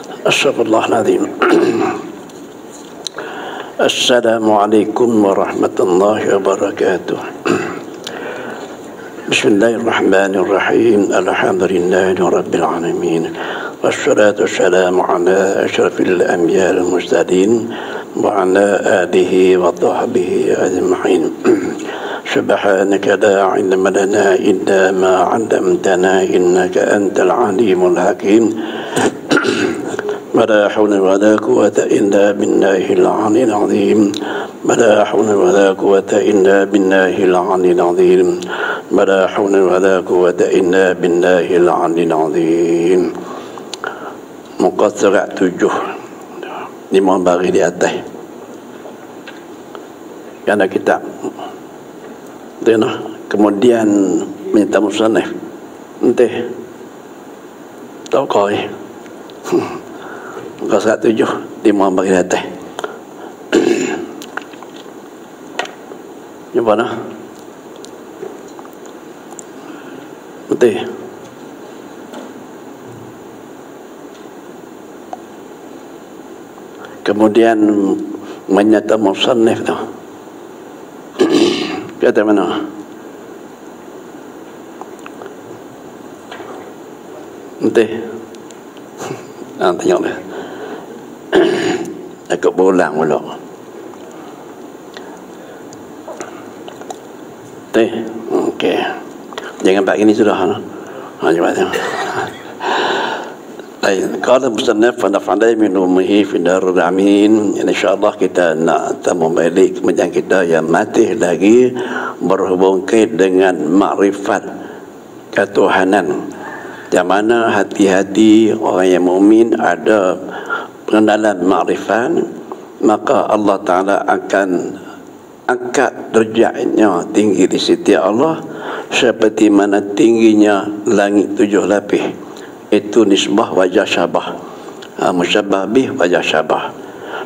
Astagfirullahaladzim. Assalamualaikum warahmatullahi wabarakatuh. Bismillahirrahmanirrahim. Alhamdulillahi rabbil alamin. Wassalatu wassalamu ala asyrafil anbiya'i wal mursalin wa ala alihi wa sahbihi ajma'in. Subhanaka la ilma lana illa ma 'allamtana innaka antal alimul hakim. ولا حول ولا قوة إلا بالله العلي العظيم ولا حول ولا قوة إلا بالله العلي العظيم ولا حول ولا قوة إلا بالله العلي العظيم. Muka surat 7 5 baris di atas kerana kitab kemudian minta musannaf entah tak kau muka surat 7 5 baris di atas. Cuba nah betul. Kemudian menyata musannaf tu kata mana? Betul. Tengok dia. Aku berulang pula. Okey. Jangan buat gini sudah. Cuba tengok. Qala musannaf wa naf'ala min ummihi fi darul amin. Insyaallah kita nak membalik kemudian kita yang mati lagi berhubung dengan makrifat ketuhanan. Yang mana hati-hati orang yang mukmin ada pengenalan makrifat, maka Allah Ta'ala akan angkat derajatnya tinggi di sisi Allah seperti mana tingginya langit 7 lapis. Itu nisbah wajah syabah, musyabbah bih wajah syabah.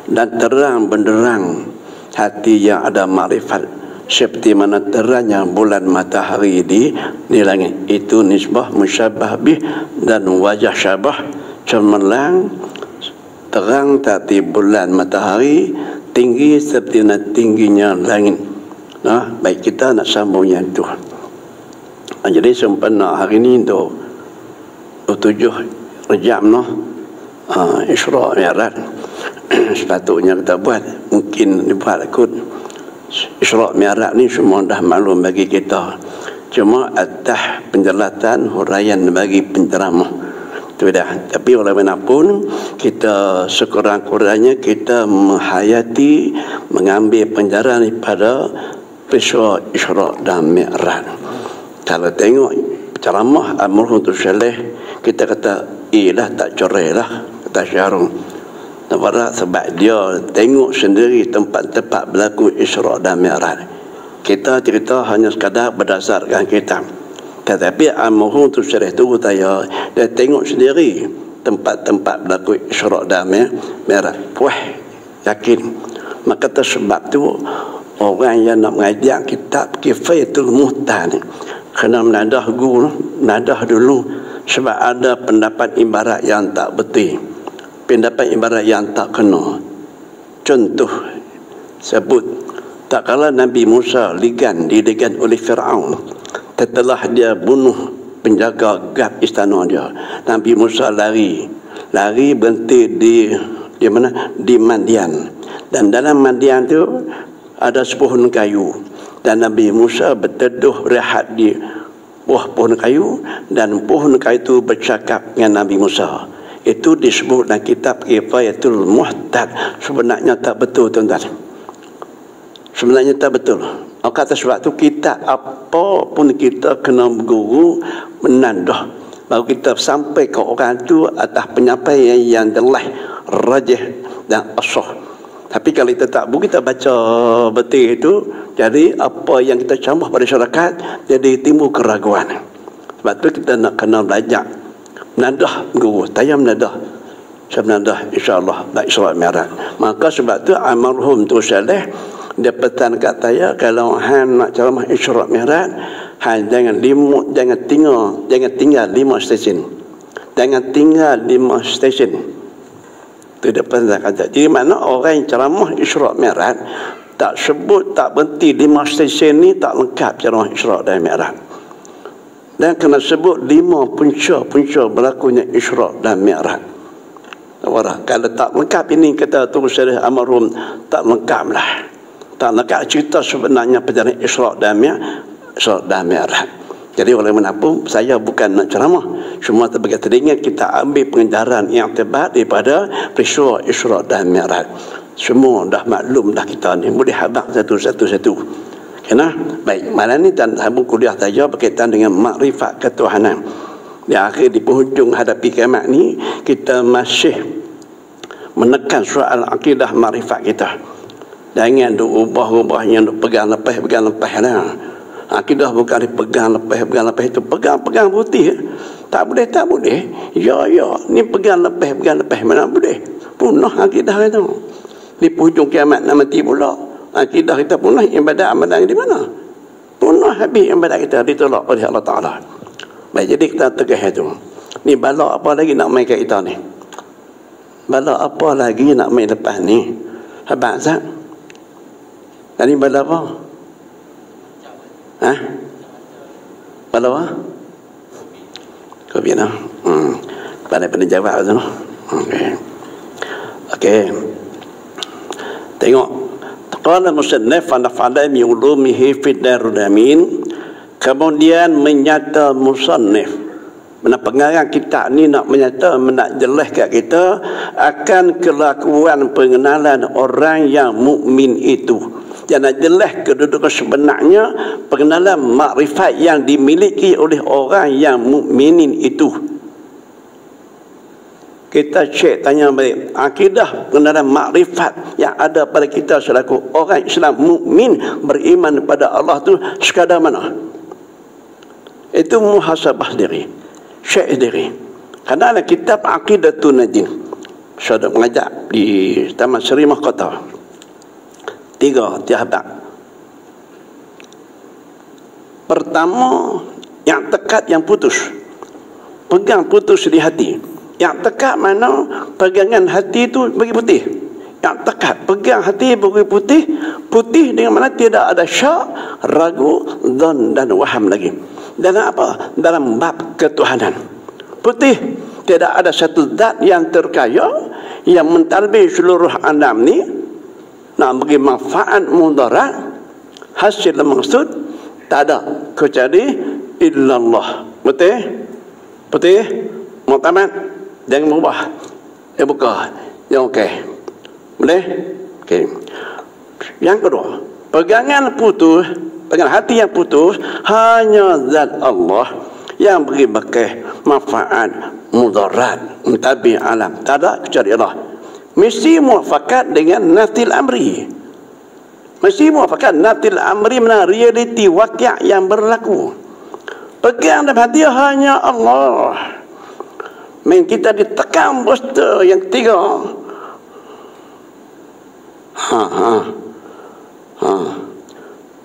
Dan terang benderang hati yang ada makrifat seperti mana terangnya bulan matahari di langit. Itu nisbah musyabbah bih dan wajah syabah, cemerlang terang tapi bulan matahari tinggi seperti mana tingginya langit. Baik, kita nak sambung yang itu. Jadi sempena hari ini tu 7 Rejab Isra' Mi'raj. Sepatutnya kita buat, mungkin dibuat kot. Isra' Mi'raj ni semua dah maklum bagi kita, cuma atas penjelasan huraian bagi penceramah itu dah. Tapi walaupun kita sekurang-kurangnya kita menghayati, mengambil penjara daripada peristiwa Isra' dan Mi'raj. Kalau tengok ceramah Al-Marhum Saleh, kita kata lah tak cerai lah, kata Syarung. Sebab dia tengok sendiri tempat-tempat berlaku Isra' dan Mi'raj. Kita cerita hanya sekadar berdasarkan kitab. Tetapi Al-Marhum Saleh tu dia tengok sendiri tempat-tempat berlaku Isra' dan Mi'raj. Puas, yakin. Maka tersebab tu orang yang nak mengajar kitab Kifayatul Muhtaj kena menadah guru, menadah dulu. Sebab ada pendapat ibarat yang tak betul, pendapat ibarat yang tak kena. Contoh sebut, tak kala Nabi Musa dilegan oleh Fir'aun setelah dia bunuh penjaga gap istana dia. Nabi Musa lari berhenti di mana? Di Madian. Dan dalam Madian tu ada sepohon kayu, dan Nabi Musa berteduh rehat di buah pohon kayu, dan pohon kayu itu bercakap dengan Nabi Musa. Itu disebut dalam kitab Kifayatul Muhtaj. Sebenarnya tak betul, tuan-tuan. Sebenarnya tak betul. Kata sebab itu kita apa pun kita kena berguru, menadah, baru kita sampai ke orang itu atas penyampaian yang jelas, rajih dan asah. Tapi kalau kita tak buku, kita baca betul itu, jadi apa yang kita campur pada masyarakat, jadi timbul keraguan. Sebab tu kita nak kena belajar menadah guru, tayang menadah. Saya menadah insya-Allah baik Isra' Mi'raj. Maka sebab tu Al-Marhum Saleh dia pesan kat saya, kalau hang nak ceramah Isra' Mi'raj, hang jangan tinggal 5 stesen. Jangan tinggal 5 stesen. Itu dia pendakan. Jadi mana orang yang ceramah Isra' Mi'raj tak sebut, tak berhenti 5 stesen ni tak lengkap ceramah Isra' dan Mi'raj. Dan kena sebut 5 punca-punca berlakunya Isra' dan Mi'raj. Kalau tak lengkap ini kata Tuan Syarif Almarhum, tak lengkap lah. Tak lengkap cerita sebenarnya perjalanan Isra' dan Mi'raj. Jadi oleh mana pun saya bukan nak ceramah, cuma sebagai telinga kita ambil pengejaran yang terbaik daripada peristiwa Isra' dan Mi'raj. Semua dah maklum dah kita ni, boleh habaq satu-satu. Kena? Baik, malam ni dan sambung kuliah saja berkaitan dengan makrifat ketuhanan. Di akhir, di penghujung hadapi kiamat ni, kita masih menekan soal akidah makrifat kita. Jangan duk ubah-ubah yang duk pegang lepas lah. Akidah bukan dipegang lepas itu pegang putih. Tak boleh. Ya, ni pegang lepas mana boleh. Punah akidah itu. Di penghujung kiamat nak mati pula. Akidah kita punah, ibadat amalan di mana? Punah habis ibadat kita ditolak oleh Allah Ta'ala. Baik, jadi kita tegah itu. Ni bala apa lagi nak main kat kita ni? Bala apa lagi nak main lepas ni? Habaq Zat? Tadi bala apa? Bala apa? Kau biar pada jawab tu. Okey. Tengok. Qala musannif an fa'ala min ulumihi fi darul amin. Kemudian menyata musannif, pengarang kitab ni nak menyata, nak jelas kat kita akan kelakuan pengenalan orang yang mukmin itu. Dan nak jelas kedudukan sebenarnya pengenalan makrifat yang dimiliki oleh orang yang mukminin itu. Kita cek, tanya balik akidah pengenalan makrifat yang ada pada kita selaku orang Islam mukmin beriman kepada Allah tu sekadar mana? Itu muhasabah diri, syek diri. Karena ada kitab Aqidatun Najin, saya mengajar di Taman Seri Mahkota 3 tihabak. Pertama, yang tekat yang putus, pegang putus di hati. Yang tekat mana pegangan hati itu bagi putih. Yang tekat pegang hati bagi putih. Putih dengan mana tidak ada syak, ragu, dzan dan waham lagi. Dalam apa? Dalam bab ketuhanan. Putih, tidak ada satu zat yang terkaya yang mentalbih seluruh alam ni nak bagi manfaat mudarat, hasil maksud, tak ada kecuali illallah. Betul? Putih, muktamad, jangan mengubah. Buka. Yang okey. Boleh? Okey. Yang kedua, pegangan putus, pegangan hati yang putus, hanya zat Allah yang beri bakih manfaat mudarat mentabih alam. Tak ada kecuali Allah. Mesti muafakat dengan natil amri. Mesti muafakat natil amri, mana realiti waqi' yang berlaku. Pegang dalam hati hanya Allah. Main kita ditekan poster yang ketiga.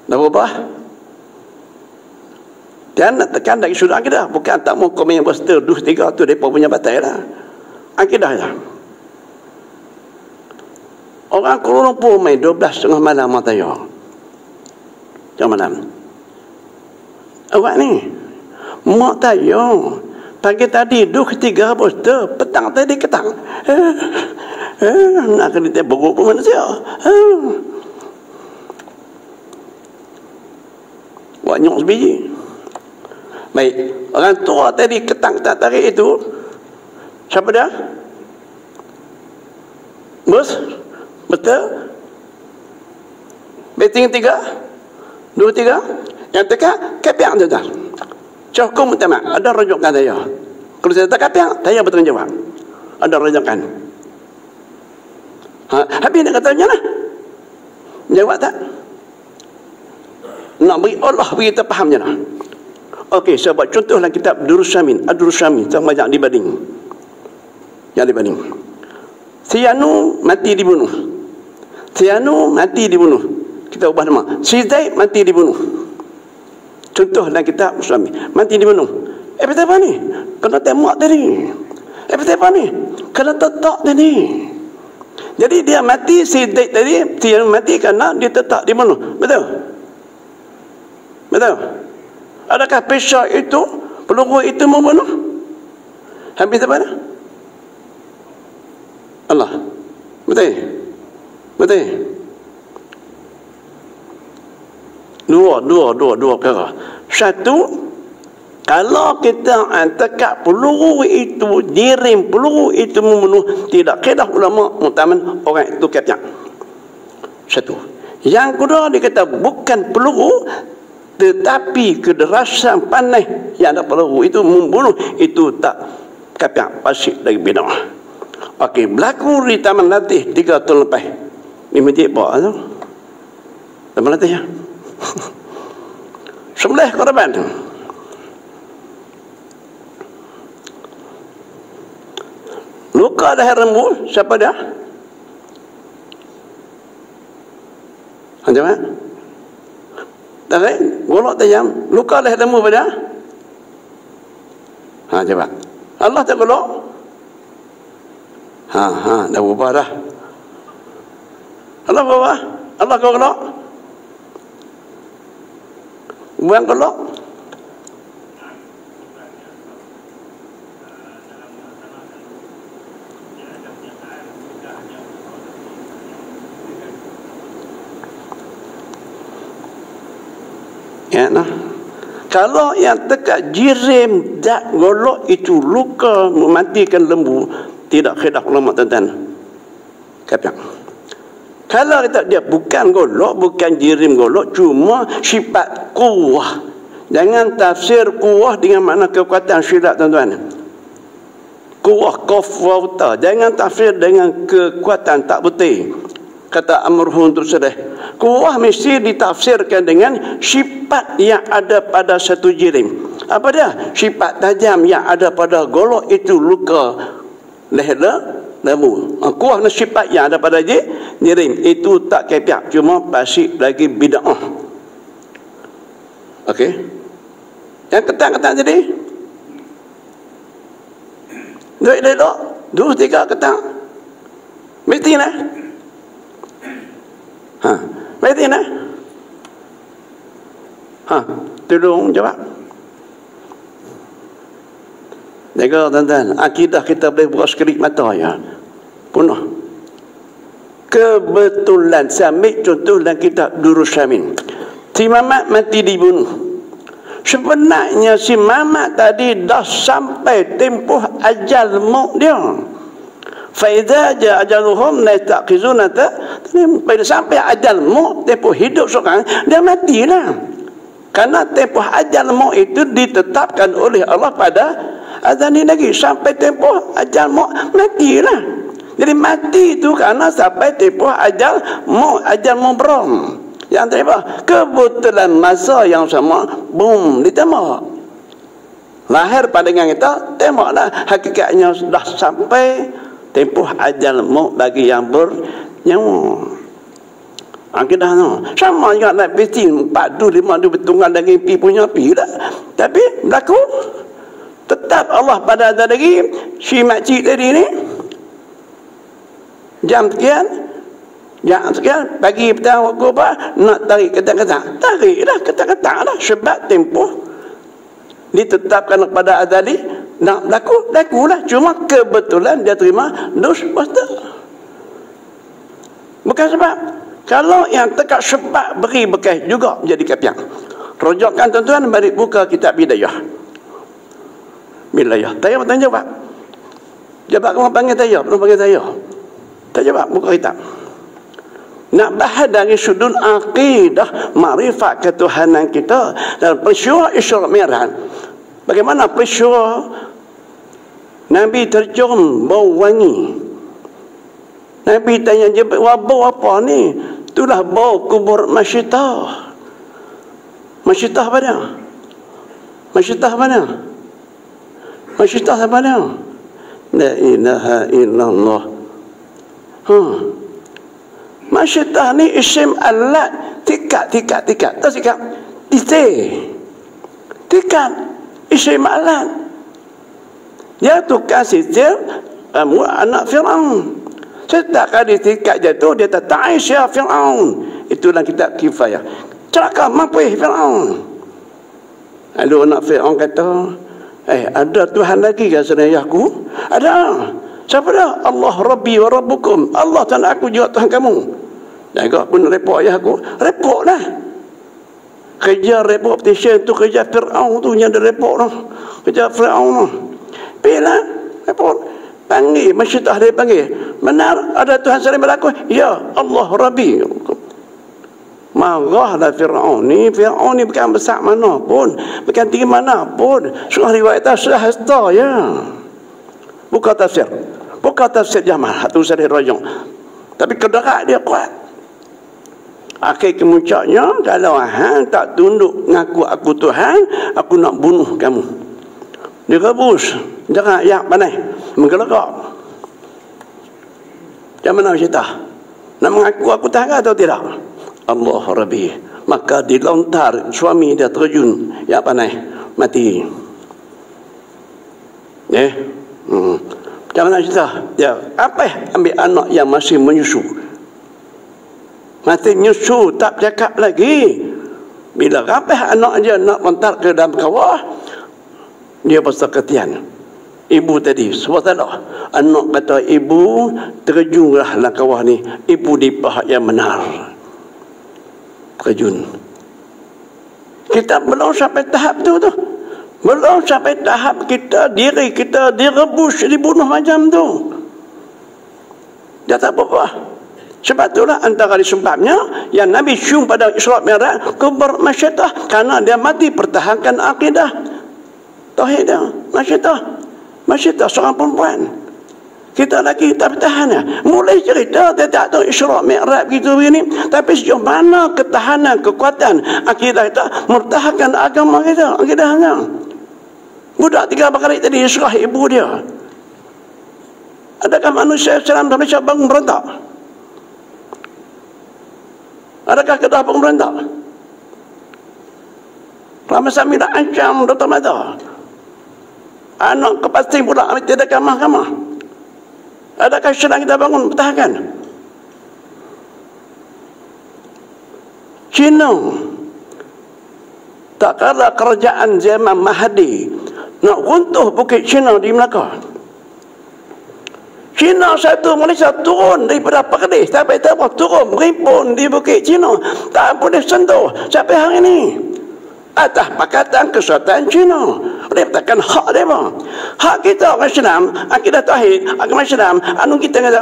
Dah berubah? Dan nak tekan dari sudut akidah. Bukan tak mau komen yang poster 2-3 tu mereka punya batai lah. Akidah lah. Orang Kuala Lumpur main 12.30 malam mataya. Jam malam. Awak ni mak tayo pagi tadi 2-3 poster, petang tadi ketang. Nak kena tebuk pun manusia. Banyak sebiji. Baik, orang tua tadi ketang tak tarik itu. Siapa dia? Bos? Betul? Beting 3? 2-3? Yang tekan, kepiak tu dah. Cukup utama, ada rujukan saya. Kalau saya tak kepiak, saya bertanggung jawab. Ada rujukan. Habis nak katanya lah. Jawab tak? Nak beri Allah beri kita faham je lah. Okey, saya buat contoh dalam kitab Ad-Durrus Syamin. Saya banyak dibanding. Yang dibanding. Sianu mati dibunuh. Kita ubah nama. Si Zaid mati dibunuh. Contoh dalam kitab Syamin. Mati dibunuh. Apa ni? Kena tembak tadi. Apa ni? Kena tetak tadi. Jadi dia mati, Siddiq tadi dia mati kerana dia tetap dibunuh. Betul? Betul? Adakah pisau itu, peluru itu membunuh? Habis apa dah? Allah. Betul? Betul? Dua perkara. Satu, kalau kita tekak peluru itu, jirim peluru itu membunuh, tidak kedah ulama muktaman orang itu kafir. Satu. Yang kedua, dia kata bukan peluru, tetapi kederasan panah yang ada peluru itu membunuh, itu tak kafir, fasik dari bid'ah. Okey, berlaku di taman latih 3 tahun lepas. Ni masjid apa tu? Taman latih ya. Sembelih korban. Luka dah rembu, siapa dia? Macam mana? Tarik, golok tajam, luka dah rembu pada? Coba. Allah tak golok? Dah berubah dah. Allah berubah? Allah kau golok? Buang golok? Ya, nah. Kalau yang dekat jirim dak golok itu luka mematikan lembu, tidak khilaf ulama tuan-tuan. Kata. Kalau dia bukan golok, bukan jirim golok, cuma sifat kuwah. Jangan tafsir kuwah dengan makna kekuatan syirak tuan-tuan. Kuwah kafwata. Jangan tafsir dengan kekuatan tak betul. Kata Amruhun Tersedih, kuwah mesti ditafsirkan dengan sifat yang ada pada satu jirim. Apa dia? Sifat tajam yang ada pada golok itu luka leher lembu. Kuwah ni sifat yang ada pada jirim itu tak kafir, cuma fasik lagi bid'ah. Okey. Yang ketat-ketat jadi duduk 2-3 ketat mesti lah. Berarti nak? Tolong jawab. Jaga tuan-tuan, akidah kita boleh buka sekelip mata ya. Punah. Kebetulan saya ambil contoh dalam kitab Durus Syamin. Si Mamat mati dibunuh. Sebenarnya si Mamat tadi dah sampai tempoh ajal maut dia. Faiza ja ajaluhum la taqizuna ta, bila sampai ajal maut, tempoh hidup seorang, dia matilah. Karena tempoh ajal maut itu ditetapkan oleh Allah pada azan ini lagi, sampai tempoh ajal maut matilah. Jadi mati itu karena sampai tempoh ajal maut berom. Yang terima kebetulan masa yang sama, boom, ditembak. Lahir pandangan kita, tembaklah, hakikatnya sudah sampai tempoh ajal maut bagi yang bernyawa. Akidah tu sama juga nak peci 4 du 5 du bertunggal lagi pi punya pi dah. Tapi berlaku tetap Allah pada ada lagi si makcik tadi ni jam sekian pagi petang waktu apa nak tarik kata-kata, tariklah kata-kata lah, sebab tempoh ditetapkan kepada azali nak berlakulah, cuma kebetulan dia terima dos basta. Bukan sebab. Kalau yang tekak sebab beri bekas juga menjadi kafir. Rujukan tuan-tuan, mari buka kitab Bidayah. Tanya bertanya jawab. Jawab kamu panggil tanya, belum panggil tanya. Tak jawab, buka kitab. Nak bahas dari sudut akidah makrifat ketuhanan kita dan peristiwa Isra Mi'raj. Bagaimana peristiwa Nabi tercium bau wangi. Nabi tanya Jibril, bau apa ni? Itulah bau kubur Masyitah. Masyitah mana? Masyitah mana? Masyitah mana? La ilaha illallah. Masyitah ni isim alat tikat. Tak tikat. Tikat. Isim alat. Dia tukar sitir anak Fir'aun. Setakat di tingkat jatuh, dia kata, Ta'ish ya Fir'aun. Itulah kitab Kifayah. Celaka mampus Fir'aun. Lalu anak Fir'aun kata, ada Tuhan lagi ke selain aku? Ada. Siapa dah? Allah Rabbi wa Rabbukum. Allah Tuhan aku juga Tuhan kamu. Dan kau pun report ayah aku. Report lah. Kerja report petition tu, kerja Fir'aun tu yang ada report tu. Kerja Fir'aun tu. Pergilah report. Panggil, masyarakat dia panggil. Benar ada Tuhan selain aku? Ya, Allah Rabbi. Marahlah Fir'aun ni. Fir'aun ni bukan besar mana pun, bukan tinggi mana pun. Surah riwayat sahasta ya. Bukan tafsir Jamal atau Sahih Rajang. Tapi kedarat dia kuat. Akhir kemuncaknya, kalau hang tak tunduk ngaku aku Tuhan, aku nak bunuh kamu. Dia rebus. Jangan ayak panai. Menggelakak. Macam mana cerita? Nak mengaku aku Tuhan atau tidak? Allah Rabbi. Maka dilontar suami dia terjun. Ya panai. Mati. Macam mana cerita? Ya, apa ambil anak yang masih menyusu? Masih menyusu, tak cakap lagi. Bila rapih anak dia nak lontar ke dalam kawah, dia pasal ketian. Ibu tadi, sebab salah. Anak kata, ibu terjunlah dalam kawah ni. Ibu di pihak yang benar. Terjun. Kita belum sampai tahap tu. Belum sampai tahap diri kita direbus, dibunuh macam tu. Dia tak apa-apa. Sebab itulah antara sebabnya yang Nabi cium pada Isra' Mi'raj kubur Masyidah, kerana dia mati pertahankan akidah tauhid dia. Masyidah seorang perempuan. Kita lagi tak bertahan. Mulai cerita dia tak tahu Isra' Mi'raj begitu begini, tapi sejauh mana ketahanan, kekuatan akidah kita mertahankan agama kita, akidahnya. Budak 3 kali tadi Isra' ibu dia. Adakah manusia Islam Malaysia bangun berontak? Adakah Kedah bangun berontak? Ramai Sami dah ancam Dr. Mata. Anak kepasting pula tidak kamah-kamah. Adakah Islam kita bangun pertahankan? Cina tak kala kerajaan zaman Mahdi nak runtuh bukit Cina di Melaka. Cina satu Malaysia turun daripada Perlis sampai Tawau, turun berimpun di bukit Cina, tak boleh sentuh sampai hari ini. Atas Pakatan Kesatuan Cina, dia katakan hak dia apa? Hak kita orang Islam, akidah tauhid, agama Islam, anu kita kata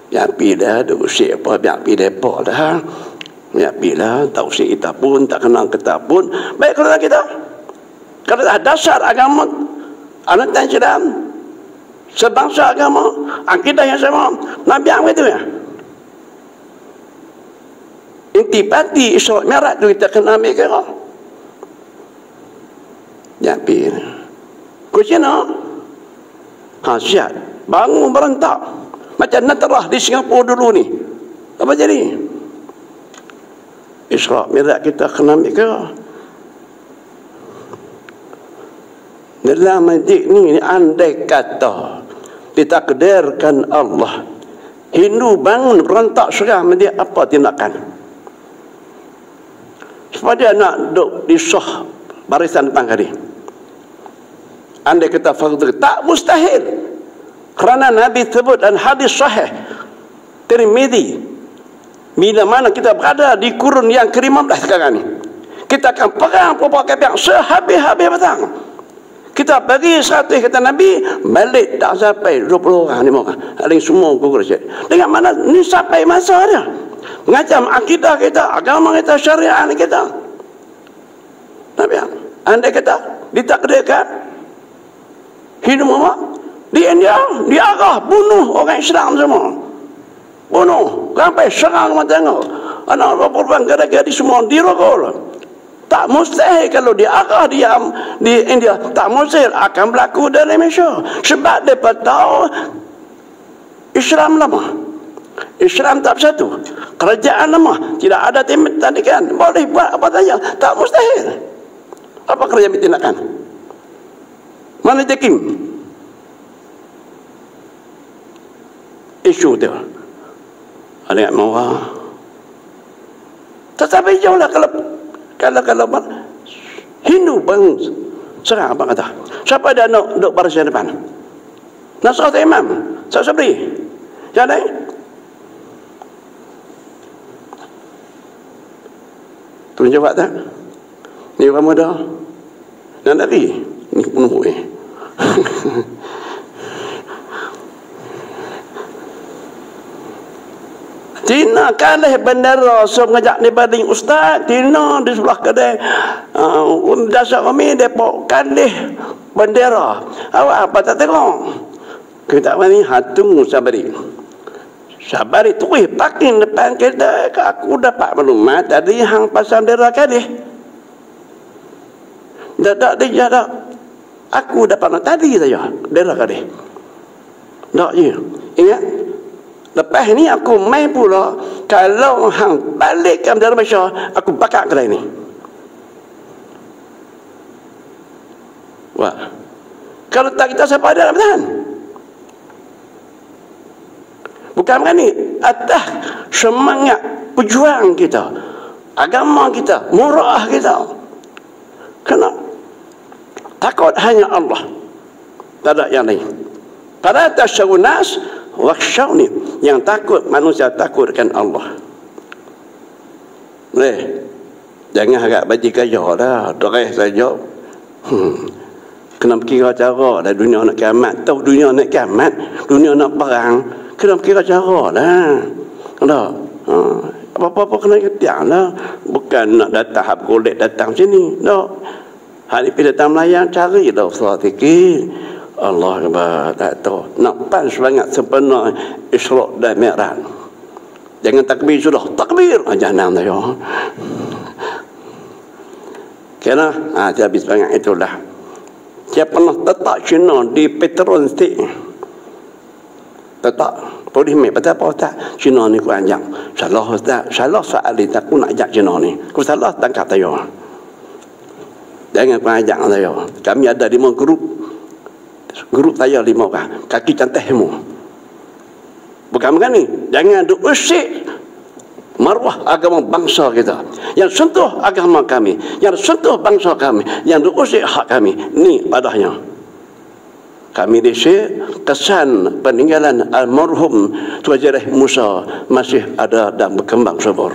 biar pilih duk siapa, biar pilih apa dah. Biar pilih tak usah kita pun, tak kenal kita pun. Baik kalau kita kalau dasar agama anak Islam, sebangsa agama, akidah yang sama, Nabi yang itu ya. Intipati Isra' Mi'raj tu kita kena ambil kira. Jadi, Cina siap bangun berontak macam Natrah di Singapura dulu ni. Apa jadi? Isra' Mi'raj kita kena ambil kira. Dalam majlis ni andai kata ditakdirkan Allah, Hindu bangun berontak serang, dia apa tindakan? Sebab dia nak duduk di sah barisan depan kali. Andai kata fardu, tak mustahil. Kerana Nabi sebut dan hadis sahih Tirmidzi, bila mana kita berada di kurun yang ke-15 sekarang ni, kita akan perang berbagai pihak sehabis-habis petang. Kita bagi 100 kata Nabi, balik tak sampai 20 orang, 5 orang. Ada semua gugur saja. Dengan mana ni sampai masa dia mengancam akidah kita, agama kita, syariat kita. Nabi, andai kata ditakdirkan hidup Muhammad di India, diarah bunuh orang Islam semua. Bunuh, sampai serang macam tengok. Anak perempuan gadis-gadis semua dirogol. Tak mustahil kalau diarah dia di India, tak mustahil akan berlaku dari Malaysia. Sebab mereka tahu Islam lama, Islam tak bersatu, kerajaan lama, tidak ada tindakan, boleh buat apa saja, tak mustahil. Apa kerajaan tindakan? Mana Jakim? isu tu. Ada yang marah. Tetapi jauhlah kalau Hindu bang serang apa kata? Siapa dia nak duduk barisan depan? Nasrah imam, Ustaz Sabri. Yang lain? Tuan jawab tak? Ni orang muda. Dan lari. Ni penuh Tina kalah bandara so ngajak ni banding ustaz Tina di sebelah kedai dasar kami Depok kalah bandara awak apa tak tengok kita ni hatung sabari tu parking depan kedai aku dapat maklumat tadi hang pasang bandara kalah tak dia dah aku dapat tadi saja bandara kalah tak je ingat. Lepas ni aku main pula kalau hang balikkan dari Malaysia aku bakar kedai ni. Wah. Kalau tak kita siapa ada nak bertahan? Bukan macam ni. Atas semangat pejuang kita, agama kita, murah kita. Kena takut hanya Allah. Tak ada yang lain. Pada tasyawunas wakhshawni, yang takut manusia takutkan Allah. Jangan harap baju kaya dah, dress saja. Kena kira cara dah dunia nak kiamat. Tahu dunia nak kiamat, dunia nak perang, kena kira cara dah. Dah. Apa-apa kena ketiak lah. Bukan nak datang hab golek datang sini. Dah. Hari pergi datang melayang cari dah usaha sikit. Allah tak tahu. Nak pan semangat sempurna Isra' dan Mi'raj. Jangan takbir sudah. Takbir. Jangan dah ya. Kena dia habis semangat itulah. Dia pernah letak Cina di Petron State. Letak. Boleh main. Betul apa Ustaz? Cina ni ku anjang. Salah Ustaz. Salah soal ni. Aku nak ajak Cina ni. Ku salah tangkap saya. Jangan ku ajak saya. Kami ada 5 grup saya 5 orang. Kaki cantik semua. Bukan macam ni. Jangan usik maruah agama bangsa kita. Yang sentuh agama kami. Yang sentuh bangsa kami. Yang usik hak kami. Ni padahnya. Kami disik kesan peninggalan almarhum Tuan Jareh Musa masih ada dan berkembang subur.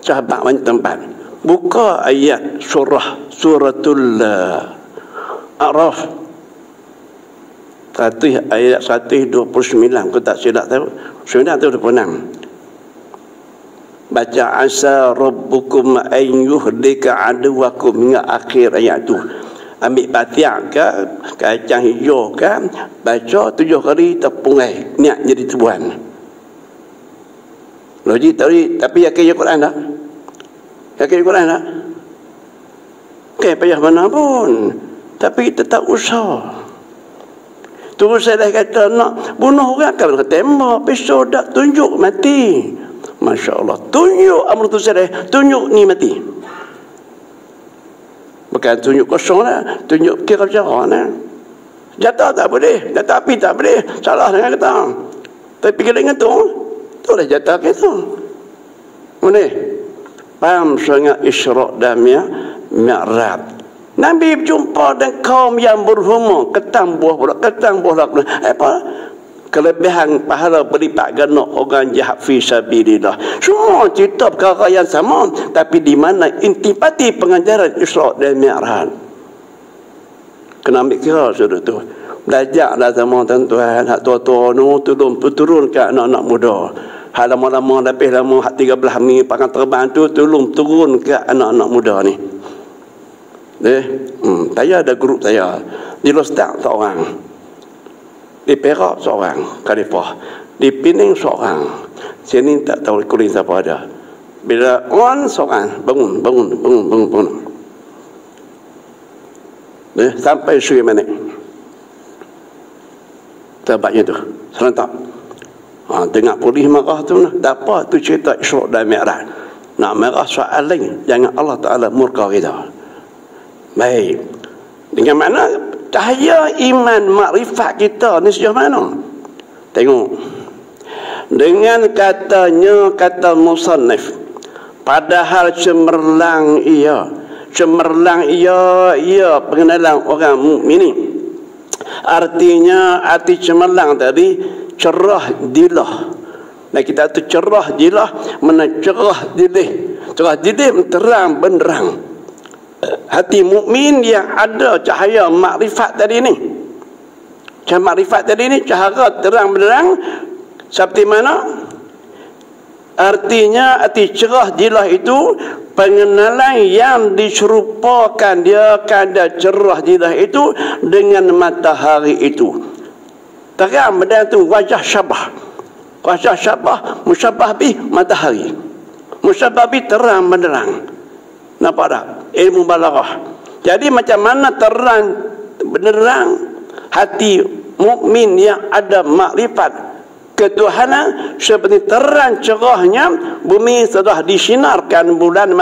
Sahabat banyak tempat. Buka ayat suratul A'raf. Ayat 129. Aku tak silap tahu. 926. Baca asa rabbukum an yuhdika aduwakum hingga akhir ayat tu. Ambil batiak ke, kacang hijau ke, baca 7 kali terpungai. Niat jadi tuan. Logik tapi yakin Quran tak? Yakin Quran tak? Payah mana pun. Tapi tetap usaha. Tu saya dah kata nak bunuh orang kalau tembak pisau dak tunjuk mati. Masya Allah. Tunjuk amr tu saya tunjuk ni mati. Bukan tunjuk kosong lah. Tunjuk kira cara lah. Jatuh tak boleh. Jatuh api tak boleh. Salah dengan kata. Tapi kira ingat tu. Tu dah jatuh kita. Boleh. Paham sangat Isra' dan Mi'raj. Nabi berjumpa dengan kaum yang berhumur. Ketang buah pula. Apa? Kelebihan pahala berlipat ganda orang jahat fi sabilillah. Semua cerita perkara yang sama. Tapi di mana intipati pengajaran Isra' dan Mi'raj. Kena ambil kira sudah tu. Belajarlah sama tuan-tuan. Hak tua-tua ni turun ke anak-anak muda. Hak lama-lama, lebih lama, hak 13 minit pakai terbang tu, tolong turun ke anak-anak muda ni. Saya ada grup saya. Di Lostak seorang. Di Perak seorang. Khalifah. Di Pening seorang. Sini tak tahu kuling siapa ada. Bila on seorang. Bangun. Sampai suri minit. Terbaiknya tu. Serentak. Tengok polis marah tu dapat tu cerita Isra' dan Mi'raj. Nak marah soal lain, jangan Allah Ta'ala murka kita. Baik. Dengan mana cahaya iman makrifat kita ni sejauh mana? Tengok. Dengan katanya, kata musannif, padahal cemerlang ia pengenalan orang mukmin. Artinya arti cemerlang tadi cerah dilah. Nah kita tu cerah dilah, mana cerah dilih terang benderang. Hati mukmin yang ada cahaya makrifat tadi ni. Cahaya makrifat tadi ni cahaya terang benderang seperti mana? Artinya arti cerah dilah itu pengenalan yang diserupakan dia kada cerah dilah itu dengan matahari itu. Terang benderang tu wajah syabah. Wajah syabah musyabah bi matahari. Musyabah bi terang benderang. Nampak tak? Ilmu balaghah. Jadi macam mana terang benderang hati mukmin yang ada makrifat ketuhanan seperti terang cerahnya bumi sudah disinarkan bulan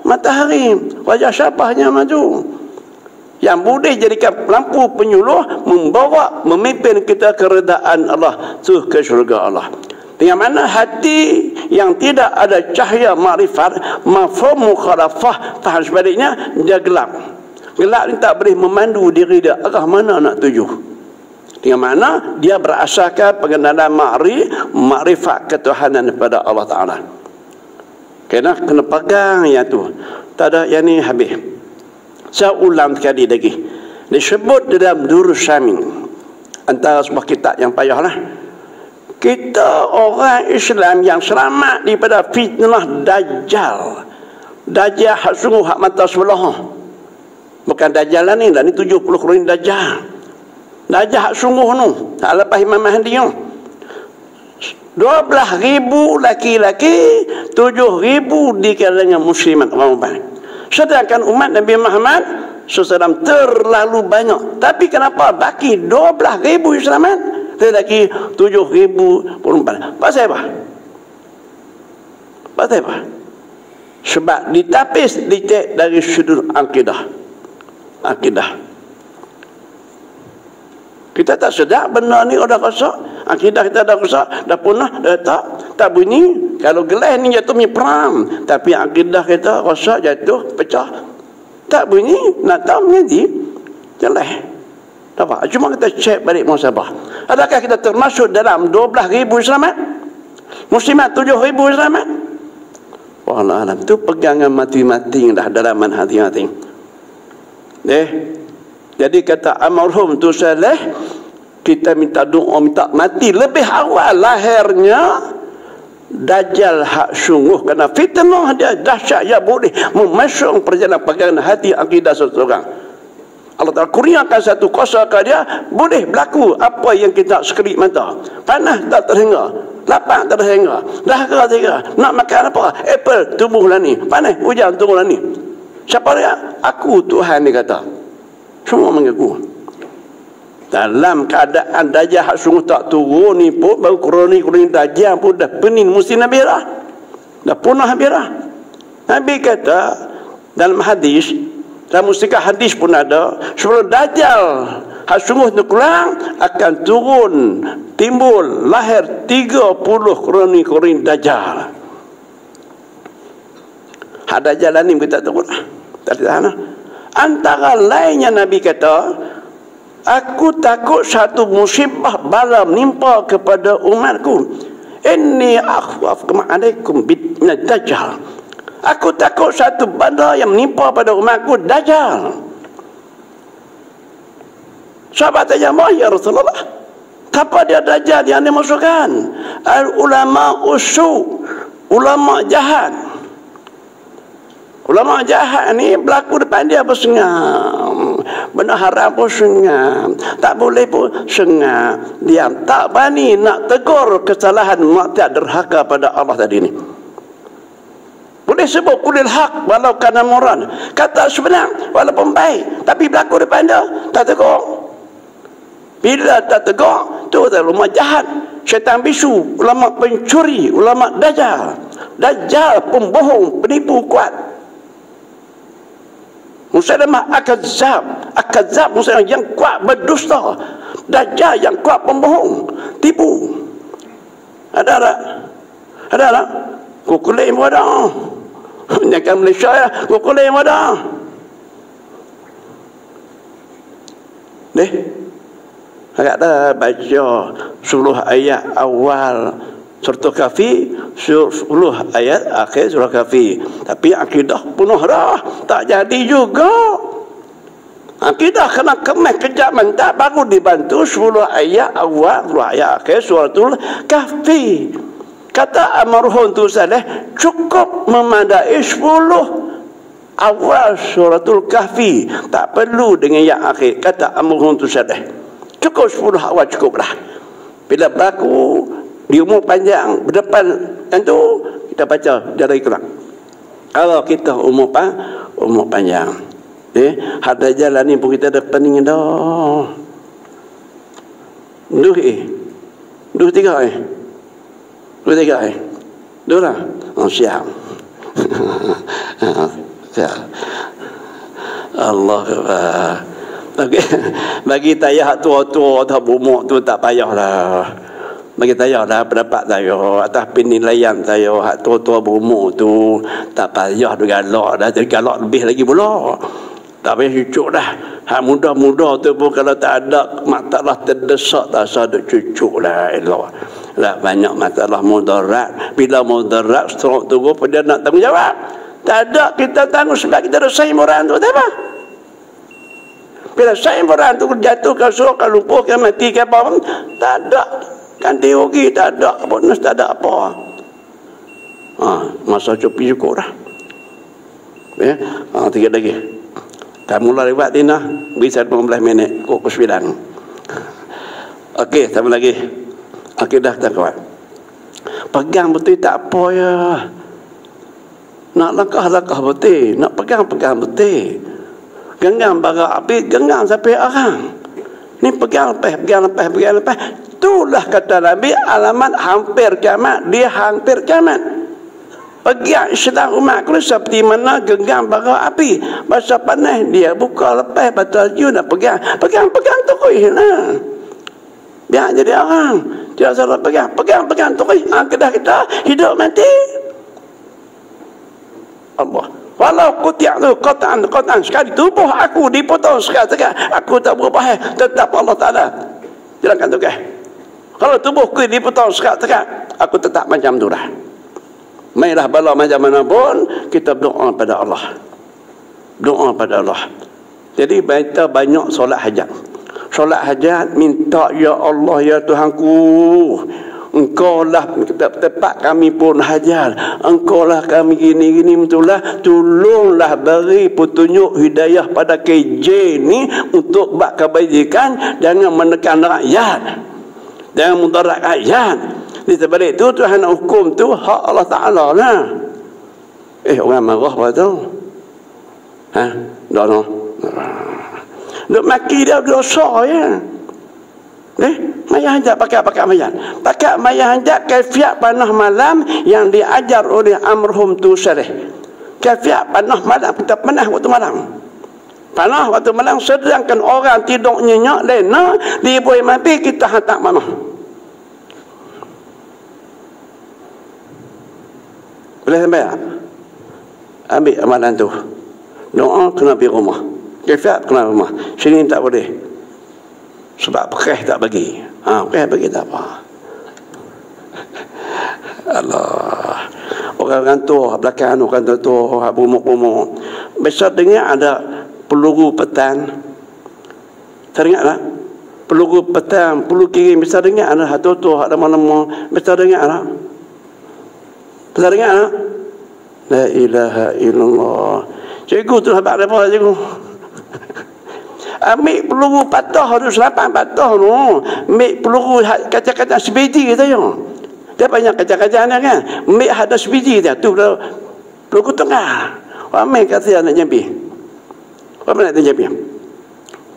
matahari. Wajah syabahnya maju. Yang boleh jadikan lampu penyuluh membawa memimpin kita keredaan Allah ke syurga Allah. Dengan mana hati yang tidak ada cahaya makrifat, mafhum mukhalafah, faham sebaliknya, dia gelap. Gelap ni tak boleh memandu diri dia arah mana nak tuju. Dengan mana dia berasaskan pengenalan makrifat ketuhanan kepada Allah Ta'ala. Kena pegang yang tu. Tak ada yang ni habis. Saya ulang sekali lagi. Disebut dalam Durus Syamin, antara sebuah kitab yang payahlah. Kita orang Islam yang selamat daripada fitnah Dajjal. Dajjal hak sungguh hak mata sebelah. Bukan Dajjal lah ni 70 kelurin Dajjal. Dajjal hak sungguh tu. Tak lepas Imam Mahdi tu. 12,000 laki-laki, 7,000 di kalangan muslimat orang. Sedangkan umat Nabi Muhammad SAW terlalu banyak. Tapi kenapa baki 12,000 selamat? Lelaki 7,000 perempuan. Pasal apa? Pasal apa? Sebab ditapis dicek dari sudut akidah. Kita tak sedar benda ni dah rosak. Akidah kita dah rosak, dah punah, dah tak bunyi. Kalau gelas ni jatuh punya perang, tapi akidah kita rosak, jatuh, pecah, tak bunyi. Nak tahu mengaji jelas. Nampak? Cuma kita cek balik muhasabah. Adakah kita termasuk dalam 12,000 selamat? Muslimat 7,000 selamat? Wallah alam. Itu pegangan mati-mati dah dalam hati-hati. Jadi kata almarhum tu Saleh, kita minta doa, minta mati lebih awal lahirnya Dajjal hak sungguh, kerana fitnah dia dahsyat yang boleh memasuk perjalanan pegangan hati akidah seseorang. Allah Ta'ala kurniakan satu kuasa ke dia, boleh berlaku apa yang kita sekelip mata. Panas tak terhingga, lapar tak terhingga, dahaga tiga, nak makan apa? Apple tumbuhlah ni, panas hujan turunlah ni. Siapa dia? Aku Tuhan, dia kata. Semua mengaku. Dalam keadaan Dajjal hak sungguh tak turun ni pun, baru kroni Dajjal pun dah pening musim Nabi dah. Dah punah Nabi dah. Nabi kata dalam hadis, dalam mustika hadis pun ada, sebelum Dajjal hak sungguh tu keluar, akan turun, timbul, lahir 30 kroni Dajjal. Hak Dajjal ni kita tahu lah. Tak tahan lah. Antara lainnya Nabi kata, aku takut satu musibah bala menimpa kepada umatku. Inni akhwaf alaikum min Dajjal. Aku takut satu benda yang menimpa pada umatku, Dajjal. Sahabat tanya, ya Rasulullah, apa dia Dajjal yang dimasukkan? Ulama usu, ulama jahat. Ulama jahat ni berlaku depan dia bersengam. Benda haram pun sengam, tak boleh pun sengam. Diam, tak berani nak tegur kesalahan maksiat derhaka pada Allah tadi ni. Boleh sebut kulil haq walau kana murad. Kata sebenar walaupun baik, tapi berlaku depan dia tak tegur. Bila tak tegur, tu ulama jahat, syaitan bisu, ulama pencuri, ulama Dajjal. Dajjal pembohong, penipu kuat. Musailamah Al-Kadzab Musailamah yang kuat berdusta, Dajjal yang kuat pembohong, tipu. Ada tak? Ada tak? Kukulim pun ada. Jangan Malaysia ya, kukulim pun ada. Agak dah baca 10 ayat awal surah Kahfi, 10 ayat akhir surah Kahfi. Tapi akidah penuh dah, tak jadi juga. Akidah kena kemas kejap mentah baru dibantu 10 ayat awal, 10 ayat akhir suratul Kahfi. Kata almarhum tu Saleh, cukup memadai 10 awal suratul Kahfi, tak perlu dengan yang akhir. Kata almarhum tu Saleh, cukup 10 awal cukup dah. Bila berlaku di umur panjang berdepan yang tu, kita baca dari kurang. Kalau kita umur panjang, ada jalan ni pun kita ada pening dah. Dua tiga dua lah. Oh, siap. Siap. Allah bagi tayah tua-tua atau umur tu tak payahlah. Bagi saya dah pendapat saya atas penilaian saya hak tua-tua berumur tu tak payah galak dah, jadi galak lebih lagi pula. Tak payah cucuk dah. Hak muda-muda tu pun kalau tak ada masalah terdesak tak ada cucuk lah elok. Lah banyak masalah mudarat. Bila mudarat strok tu pada nak tanggungjawab. Tak ada kita tanggung sebab kita ada saing orang tu, tak apa. Bila saing orang tu jatuh ke surau, ke lumpuh, ke mati, ke apa pun tak ada. Ganti rugi tak ada, bonus tak ada apa. Masa cukup cukup dah. Ya, tiga lagi. Kamu lah lewat Tina, bisa 15 minit, pukul 9. Okey, tambah lagi. Akidah takwa. Pegang betul tak apa ya. Nak langkah betul, nak pegang betul. Genggam bara api, genggam sampai arang. Ni pegang lepas. Itulah kata Nabi, alamat hampir kiamat. Dia hampir kiamat. Pegang Islam umat ku seperti mana genggam bara api. Masa panas dia buka lepas batal you nak pegang terus lah. Biar jadi orang. Tidak salah pegang terus. Kedah kita hidup mati. Allah. Walau kutiak tu kotaan sekali tubuh aku dipotong sekali, aku tak berubah, tetap Allah Ta'ala jalankan tu. Kalau tubuhku dipotong sekali, aku tetap macam tu dah. Mainlah bala macam mana pun, kita berdoa pada Allah. Jadi kita banyak solat hajat, minta ya Allah ya Tuhanku, Engkau lah tempat kami pun hajat. Engkau lah kami gini betullah. Tolonglah beri petunjuk hidayah pada KJ ni untuk buat kebajikan. Jangan menekan rakyat, jangan mudarat rakyat. Di sebalik itu Tuhan hukum tu hak Allah Ta'ala lah. Orang marah apa tu? Duk maki dia dosa ya. Maya hajat pakai maya. Pakai maya hajat kaifiat panah malam yang diajar oleh almarhum tu Saleh. Kaifiat panah malam, kita panah waktu malam. Panah waktu malam sedangkan orang tidur nyenyak lena, dia boleh mati kita hantar mana. Boleh sampai tak? Ambil amalan tu. Doa kena pergi rumah. Kaifiat kena rumah. Sini tak boleh. Sebab pekeh tak bagi. Pekeh bagi tak apa. Allah. Orang tua belakang orang tua berumur. Besar dengar ada peluru petang. Teringat tak? Peluru petang, peluru kiri besar dengar ada tua ada mana-mana. Besar dengar tak? Besar dengar tak? La ilaha illallah. Cikgu tu habaq apa cikgu? Ambil peluru patah tu, selapan patah tu. Ambil peluru kaca-kaca sebiji tu. Dia banyak kaca-kaca ni kan. Ambil ada sebiji tu. Tu peluru tengah. Ambil kata nak jampi. Apa nak jampi?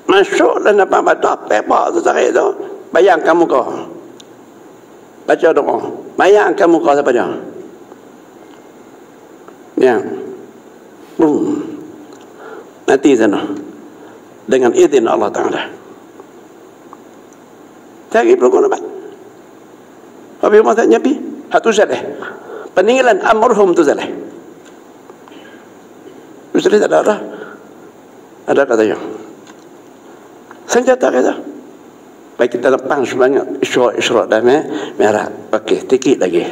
Masuk dan dapat patah. Pepak tu tarik tu. Bayangkan muka. Baca doa. Bayangkan muka siapa dia? Ya. Mati sana dengan izin Allah Ta'ala. Cari pelukun apa? Tapi rumah tak nyapi, hatu salih. Peninggalan almarhum tu salih. Salih tak ada. Ada katanya. Senjata kata. Baik kita lepas sebanyak isyarat dah merah. Okey, sikit lagi.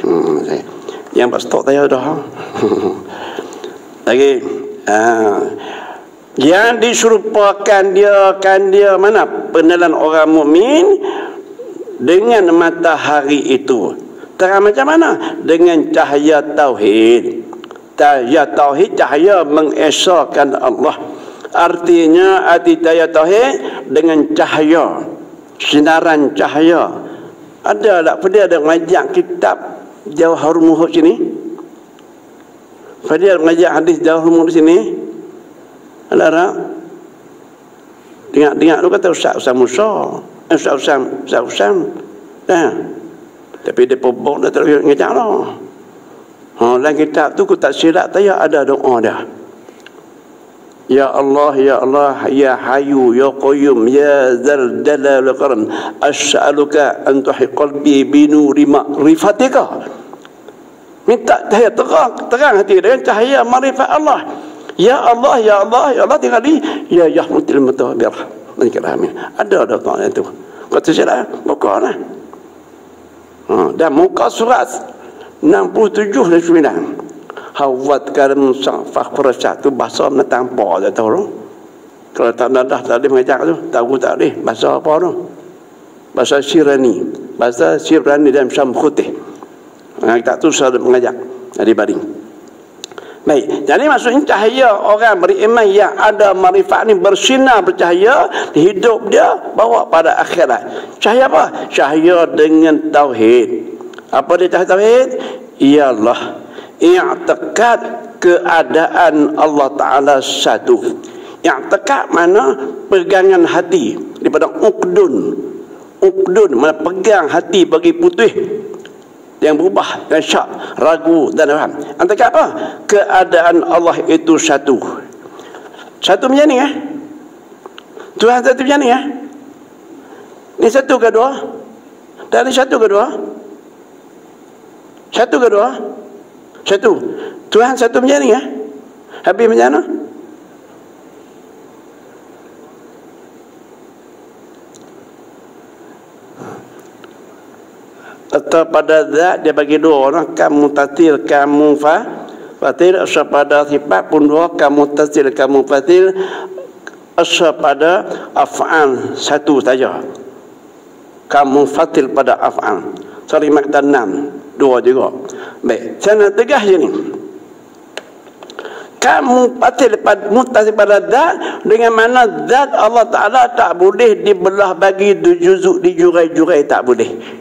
Yang pas stok saya dah. Lagi. Yang diserupakan dia mana pengenalan orang mukmin dengan matahari itu. Terang macam mana? Dengan cahaya tauhid. Cahaya tauhid, cahaya mengesahkan Allah. Artinya arti cahaya tauhid dengan cahaya, sinaran cahaya. Ada tak pada ada ngajak kitab Jawharul Muhud sini? Pada ngajak hadis Jawharul Muhud sini? Ada tak? Dengar lu kata Ustaz Musa, Ustaz. Dah. Tapi dia pobok dah terus ngajak lah. Dalam kitab tu aku tak silap tanya ada doa dah. Ya Allah, Ya Allah, Ya Hayyu, Ya Qayyum, Ya Dzal Jalali wal Ikram, as'aluka an tuhi qalbi bi nuri ma'rifatika. Minta cahaya terang hati dengan cahaya ma'rifat Allah. Ya Allah, Ya Allah, Ya Allah, tinggal di Ya Yahmutil Mutabir. Amin. Ada doa itu. Kata saya buka lah. Dan muka surat 67 dan 9. Hawat kalam safah kurasa tu bahasa nak tanpa tak tahu. Kalau tak dah tadi mengajak tu, tahu tak deh bahasa apa tu? Bahasa Syirani. Bahasa Syirani dan Syamkhutih. Tak tu saya mengajak dari baring. Baik, jadi maksudnya cahaya orang beriman yang ada marifat ni bersinar bercahaya hidup dia bawa pada akhirat. Cahaya apa? Cahaya dengan tauhid. Apa dia cahaya tauhid? Ialah i'tiqad keadaan Allah Ta'ala satu. I'tiqad mana? Pegangan hati daripada uqdun. Uqdun mana pegang hati bagi putih yang berubah dan syak, ragu dan faham. Antara apa? Keadaan Allah itu satu. Satu macam ni Tuhan satu macam ni Ni satu ke dua? Dari satu ke dua? Satu ke dua? Satu. Tuhan satu macam ni Habis macam mana? Atau pada zat dia bagi dua orang, kamu tatil, kamu fatil. Asal pada sifat pun dua, kamu tatil, kamu fatil. Asal pada af'al satu saja, kamu fatil pada af'al. Sorry makta 6 dua juga. Baik, saya nak tegah je ni. Kamu fatil pada mutasil pada zat, dengan mana zat Allah Ta'ala tak boleh dibelah bagi juzuk, dijurai-jurai, tak boleh.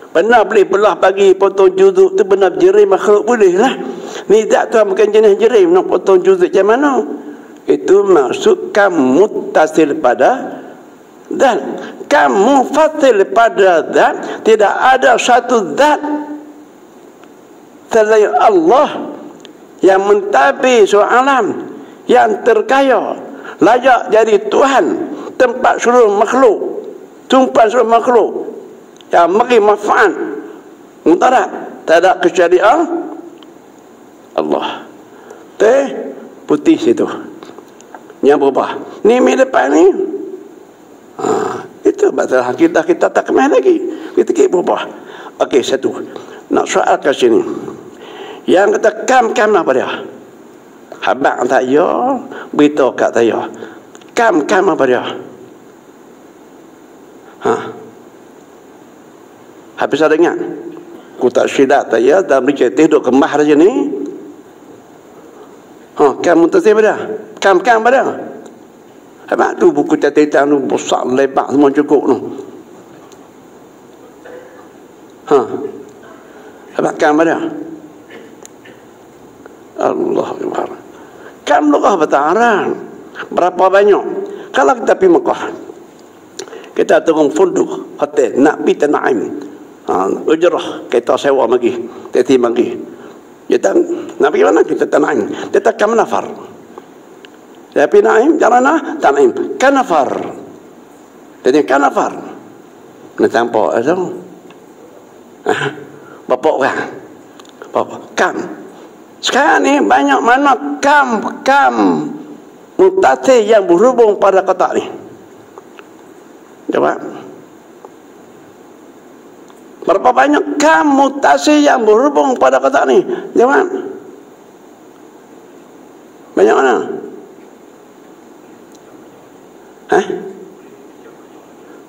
Benar boleh belah bagi potong juzuk tu, benar jerim makhluk boleh lah. Ni zat tu bukan jenis jerim, nak potong juzuk macam mana? Itu maksud kamu tasil pada zat. Kamu fatil pada zat. Tidak ada satu zat selain Allah yang mentadbir seluruh alam, yang terkaya, layak jadi Tuhan tempat seluruh makhluk, tumpuan seluruh makhluk, yang beri manfaat mudarat, tak ada kecuali Allah. Teh putih situ yang berubah. Ni mi depan ni itu masalah kita tak kemah lagi. Kita berubah. Okey, satu nak soal kat sini. Yang kata kam apa dia? Habaq tak ya, beritahu kat saya. Kam apa dia? Habis ada ingat? Aku tak syidat tak ya, dalam diketih duduk kemah saja ni. Kam mutasib pada? Kam pada? Habaq tu buku catatan tu besar lebar semua cukup tu. Habaq kam pada? Allah Akbar. Kam lughah Bataran. Berapa banyak? Kalau kita pergi Mekah, kita tengok funduk hotel nak pergi Tanaim. Ujrah kita sewa lagi, teti lagi. Kita nak pergi mana? Kita Tanaim. Kita kam nafar. Tapi naim jarana tanim kanafar. Jadi kanafar. Nak tampak itu. Bapak orang. Bapak kam. Sekarang ni banyak mana kam mutasil yang berhubung pada kata ni. Jawab. Berapa banyak kam mutasil yang berhubung pada kata ni? Jawab. Banyak mana?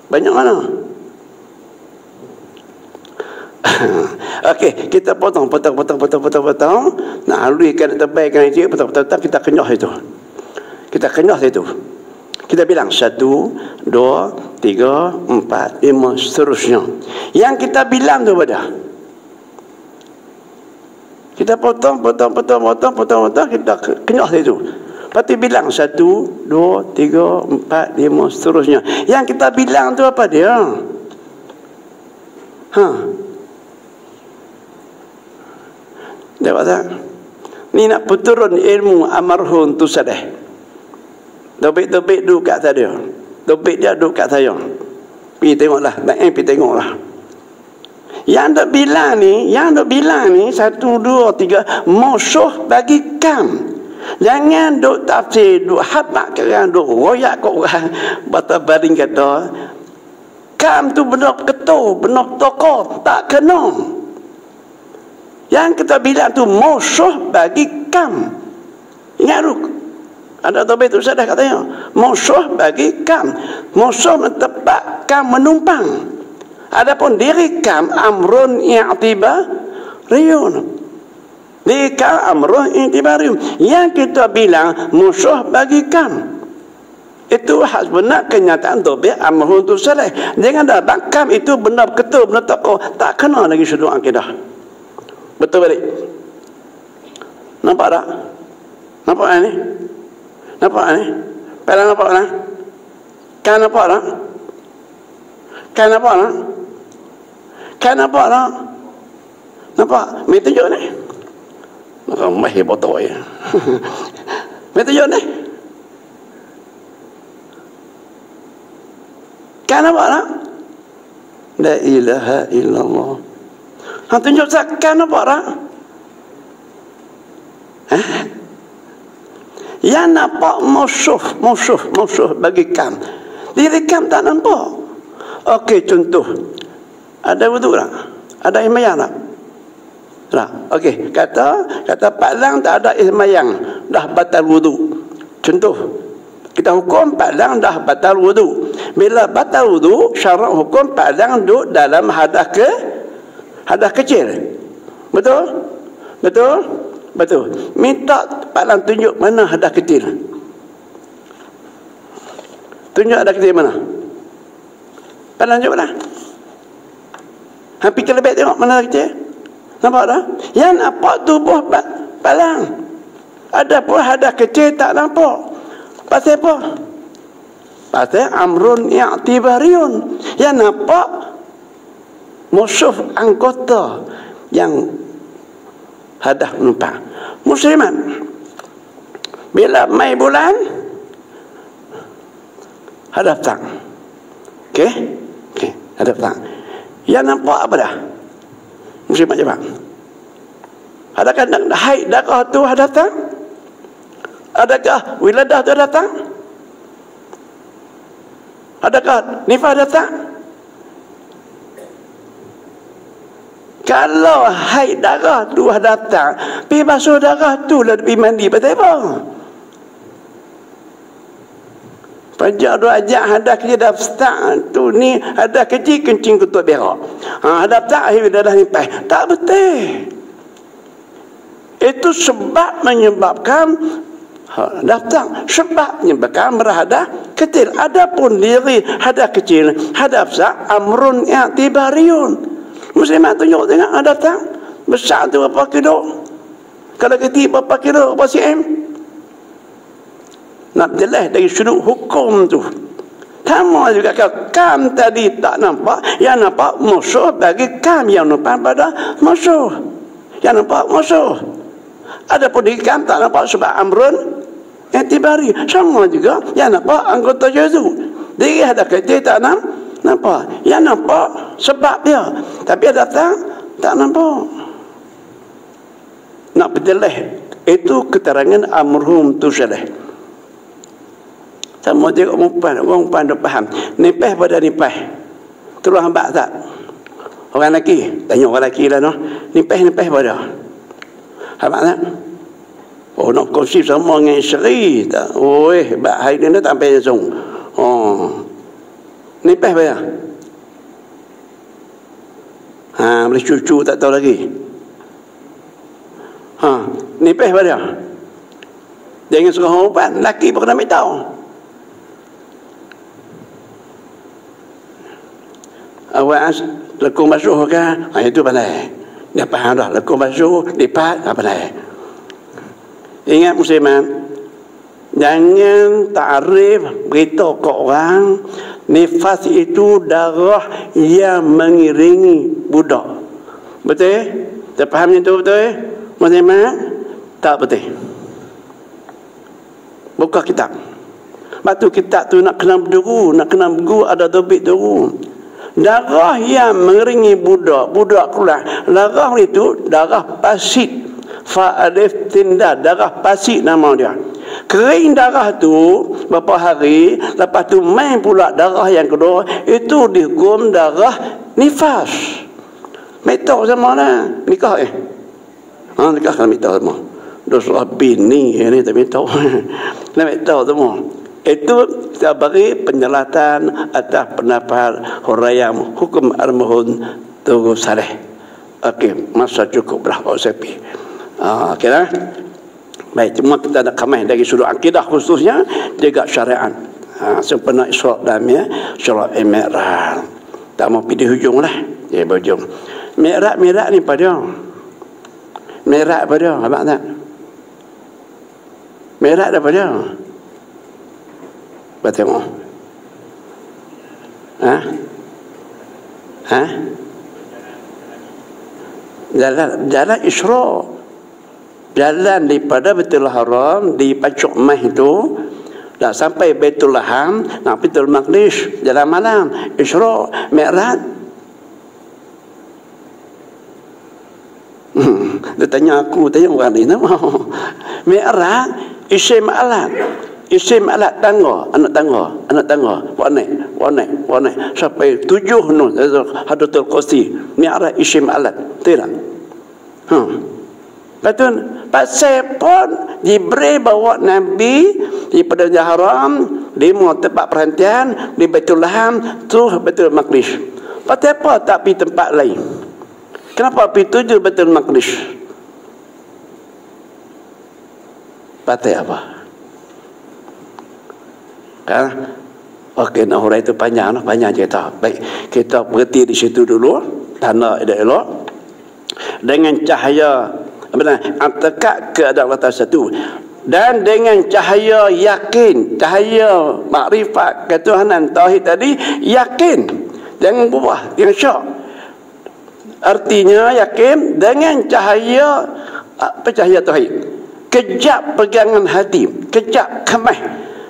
Banyak mana? Okey, kita potong. Nak haluikan terbaikkan itu, potong. Kita kenyah itu. Kita bilang 1, 2, 3, 4, 5 seterusnya. Yang kita bilang tu pada. Kita potong, kita kenyah itu. Lepas tu bilang 1, 2, 3, 4, 5 seterusnya. Yang kita bilang tu apa dia? Jawab tak? Ni nak puturun ilmu amarhun tu sadeh. Dobik duduk kat saya. Dobik dia duduk kat saya. Pergi tengoklah. Pergi tengoklah. Yang nak bilang ni 1, 2, 3 musuh bagi kam. Jangan duk tafsir, duk habak kerang, duk royak kat orang. Bata baring kata kam tu benar ketua, benar tokoh, tak kena. Yang kita bilang tu musuh bagi kam. Ingat tu. Ada taubat tu sadah katanya. Musuh bagi kam. Musuh mentepak, kam menumpang. Adapun diri kam amrun i'tibariyun. Diri kam amrun i'tibariyun. Yang kita bilang musuh bagi kam. Itu hasbuna kenyataan taubat amrun tu salah. Jangan dah kam itu benar ketua, benar tokoh, tak kena lagi sudut akidah. Betul balik. Nampak tak? Nampak ni? Nampak ni? Pada nampak tak? Kan nampak tak? Kan nampak tak? Kan nampak tak? Nampak? Mereka tunjuk ni. Mahir botol ya. Mereka tunjuk ni. Kan nampak tak? La ilaha illallah. Hang tunjuk sakan apa tak? Yang nampak musuh bagi kam. Diri kam tak nampak. Okey, contoh. Ada wudu tak? Ada ismayang tak? Tak. Okey, kata palang tak ada ismayang, dah batal wudu. Contoh. Kita hukum palang dah batal wudu. Bila batal wudu, syarat hukum palang duduk dalam hadas kecil. Betul? Minta palang tunjuk mana hadas kecil. Tunjuk hadas kecil mana? Palang tunjuk mana? Hampir kelebek tengok mana hadas kecil. Nampak tak? Yang nampak tubuh palang. Ada pun hadas kecil tak nampak. Pasal apa? Pasal amrun i'tibariyun. Yang nampak musuh anggota yang hadas menumpang. Muslimat bila mai bulan hadas tang. Okey, hadas tang. Yang nampak apa dah? Muslimat jawab. Adakah haid darah tu hadas tang? Adakah wiladah tu datang? Adakah nifas datang? Kalau haid darah tu datang, pergi basuh darah tu lah pergi mandi. Pasal apa? Pajak tu ajak hadas kecil dah start tu ni hadas kecil kencing ketuk berak. Hadas tak akhir dah nifas. Tak betul. Itu sebab menyebabkan daftar sebab menyebabkan berhadas kecil. Adapun diri hadas kecil, hadas besar amrun i'tibariyun. Muslimat tunjuk tengok hadas tak besar tu berapa kilo, kalau kecil berapa kilo, berapa cm. Nak jelas dari sudut hukum tu. Sama juga kalau kam tadi tak nampak, yang nampak musuh bagi kam, yang nampak pada musuh, yang nampak musuh. Adapun di kam tak nampak sebab amrun I'tibari sama juga. Ya nampak anggota juzuk. Dia ada kerja tak nampak. Ya nampak sebab dia. Tapi dia datang tak nampak. Nak berjelah. Itu keterangan almarhum tu Saleh. Sama tengok orang umpan dah faham. Nipah pada nipah. Terus hambak tak? Orang lelaki. Tanya orang lelaki lah. No? Nipah pada. Hambak tak? Oh, nak kongsi sama dengan isteri tak? Oh, bak hari ni tak sampai langsung. Oh. Nipah pada. Boleh cucu tak tahu lagi. Nipah pada. Jangan suka umpan. Lelaki pun kena tahu. Awak lekung basuh kan? Itu pandai. Dia faham dah. Lekung basuh, lipat, pandai. Ingat musliman, jangan ta'rif beritahu ke orang nifas itu darah yang mengiringi budak. Betul? Tak faham itu betul? Musliman? Tak betul. Buka kitab. Batu kitab tu nak kena berguru, ada topik tu. Darah yang mengiringi budak keluar. Darah itu darah pasit. Fa'alif tinda, darah pasit nama dia. Kering darah tu beberapa hari, lepas tu main pula darah yang kedua, itu dihukum darah nifas. Metok sama lah. Nikah nikah kan metok sama. Dosa bini ni tak metok. Nak metok semua. Itu kita bagi penjelasan atas pendapat hurayam hukum almarhum Tugu Saleh. Okey, masa cukup berapa sepi. Okey lah. Baik, cuma kita nak kamai dari sudut akidah khususnya juga syariat. Sempena Isra' dan Isra' Mi'raj. Tak mau pergi hujung lah. Ya, hujung. Mi'raj ni pada. Mi'raj pada, abang tak? Mi'raj dah pada. Baca tengok. Jalan Isra'. Jalan daripada Baitul Haram di Pacuk Mah itu dah sampai Baitul Laham, nak Baitul Maqdis, jalan malam, Isra', Mi'raj. Dia tanya aku, tanya orang ni nama. Mi'raj isim alat. Isim alat tangga, anak tangga. Warna. Sampai 7 nun Hadratul Qudsi. Mi'raj isim alat. Tidak. Betul. Pasal pun Jibril bawa Nabi di Padang Haram, di tempat perhentian di Baitul Laham, tu Baitul Maqdis. Pasal apa tak pergi tempat lain? Kenapa pergi tuju Baitul Maqdis? Pasal apa? Kan? Okey, nak hurai itu panjang cerita. Baik, kita berhenti di situ dulu. Tanda elok-elok. Dengan cahaya antakat keadaan satu, dan dengan cahaya yakin, cahaya makrifat ketuhanan tauhid tadi, yakin, jangan berubah, jangan syak. Artinya yakin dengan cahaya cahaya tauhid, kejap pegangan hati, kejap kemah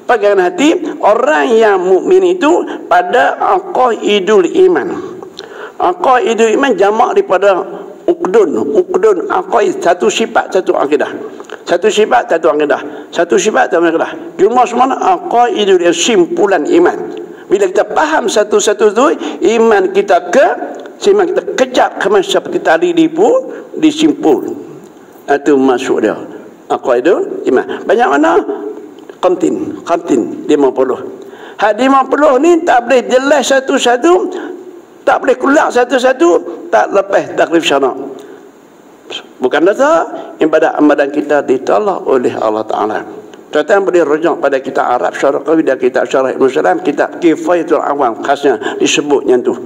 pegangan hati orang yang mukmin itu pada aqaidul iman. Aqaidul iman jamak daripada Ukdun aqaid, satu sifat satu akidah. Satu sifat satu akidah. Cuma semua aqaidul simpulan iman. Bila kita faham satu-satu tu, iman kita kejap kemas seperti tadi disimpul. Itu masuk dia. Aqaidul iman. Banyak mana? Kantin 50. Hak 50 ni tak boleh jelas satu-satu, tak boleh keluar satu-satu, tak lepas takrif syarak. Bukan dosa, ibadat amalan kita ditolak oleh Allah Ta'ala. Tuan-tuan boleh rujuk pada kitab Arab Syaraqawi dan kitab Syarah Ibn Salam, kitab Kifayatul Awam khasnya disebut yang tu.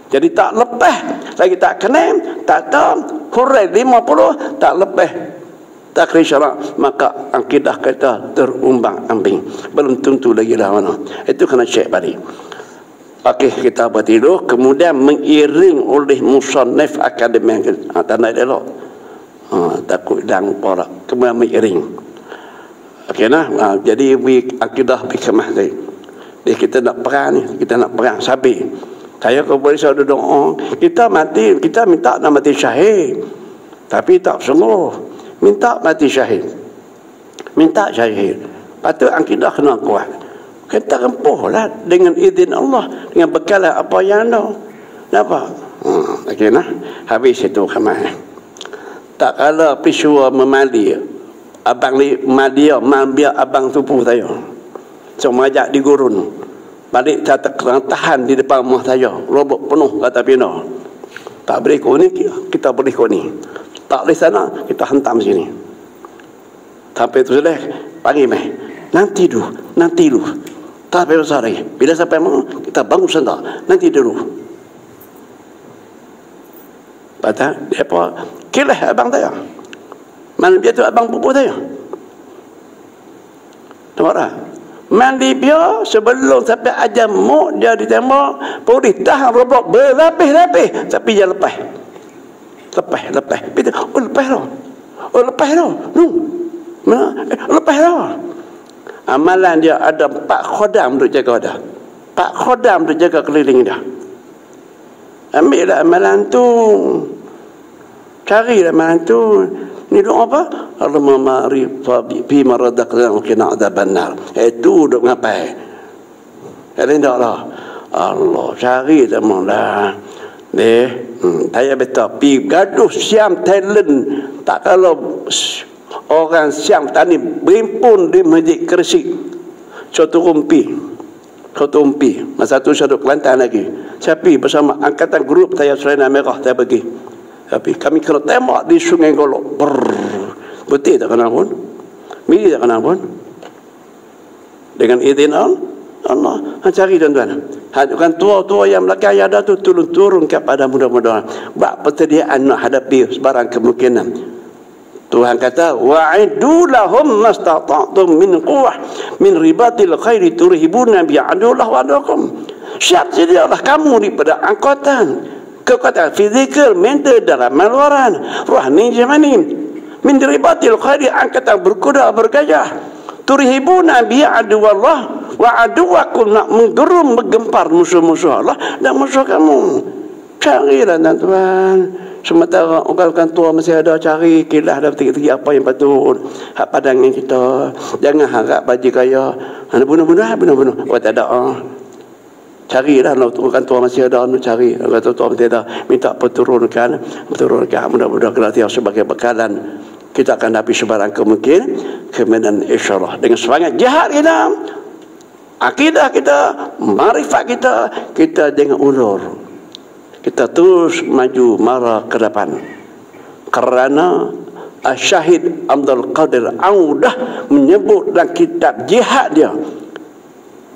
Jadi tak lepas lagi, tak kena, tak tahu hurai 50, tak lepas takrif syarak, maka akidah kita terumbang-ambing. Belum tentu lagi dah mana. Itu kena cek balik. Okey, kita bertidur, kemudian mengiring oleh musannif akademik. Tanda elok. Takut hilang porak. Kemudian mengiring. Okey nah, jadi akidah bikemah tadi. Kita nak perang ni, kita nak perang sabi. Saya kalau boleh saya doa, kita mati, kita minta nak mati syahid. Tapi tak sungguh. Minta mati syahid. Minta syahid. Patut akidah kena kuat. Kita rempuhlah dengan izin Allah, dengan bekal apa yang ada. Nampak? Okey nah. Habis itu kemah. Tak kala peristiwa memali, abang ni madia, biar abang tupu saya. Semua ajak di gurun. Balik tak tahan di depan rumah saya. Robok penuh kata Pino. Tak boleh kau ni, kita boleh kau ni. Tak boleh sana, kita hentam sini. Sampai tu sudah, panggil meh. Nanti dulu. Tak sampai besar lagi. Bila sampai mau, kita bangun sebentar. Nanti dulu. Patah, dia apa? Kilah abang saya. Mana dia tu abang pupu saya. Nampak tak? Mandi dia sebelum sampai ajam muk dia ditembak, boleh tahan robok berlapis-lapis tapi dia lepas. Kita lepas dah. Lepas dah. Amalan dia ada 4 khodam untuk jaga dah. 4 khodam untuk jaga keliling dia. Ambil lah amalan tu. Carilah amalan tu. Ni doa apa? Allahumma ma'rifa fi maradaqna wa qina adzabannar. Itu duk ngapai. Ada lah. Allah cari temanlah. Saya betul pi gaduh siam talent. Tak kalau orang siam tani berimpun di Masjid Kersik. Satu rumpi. Masa tu saya duduk Kelantan lagi. Saya pergi bersama angkatan grup saya Serena Merah saya pergi. Tapi kami kalau tembak di Sungai Golok, betul tak kenal pun, mili tak kenal pun. Dengan izin Allah, cari tuan-tuan. Bukan tua-tua yang belakang yang ada tu turun kepada mudah-mudahan. Buat persediaan nak hadapi sebarang kemungkinan. Tuhan kata, wa'iddu lahum mastata'tum min quwwah min ribatil khairi turhibuna bi'adullah wa adukum. Siap sedialah kamu daripada angkatan. Kekuatan fizikal, mental dalam luaran, rohani jasmani. Min ribatil khairi angkatan berkuda bergajah. Turhibuna bi aduwallah wa aduwakum, nak menggerum menggempar musuh-musuh Allah dan musuh kamu. Carilah tuan-tuan. Sementara orang tua masih ada, cari kilah dan tiga-tiga apa yang patut. Hak pandangan kita. Jangan harap baju kaya. Bunuh-bunuh. Orang tak ada. Carilah orang tua masih ada, cari orang tua masih ada, minta perturunkan mudah-mudahan kelatihan sebagai bekalan kita akan hadapi sebarang kemungkinan insyaallah dengan semangat jihad kita, akidah kita, marifat kita dengan ulur kita terus maju marah ke depan kerana Syahid Abdul Qadir Audah menyebut dalam kitab jihad dia.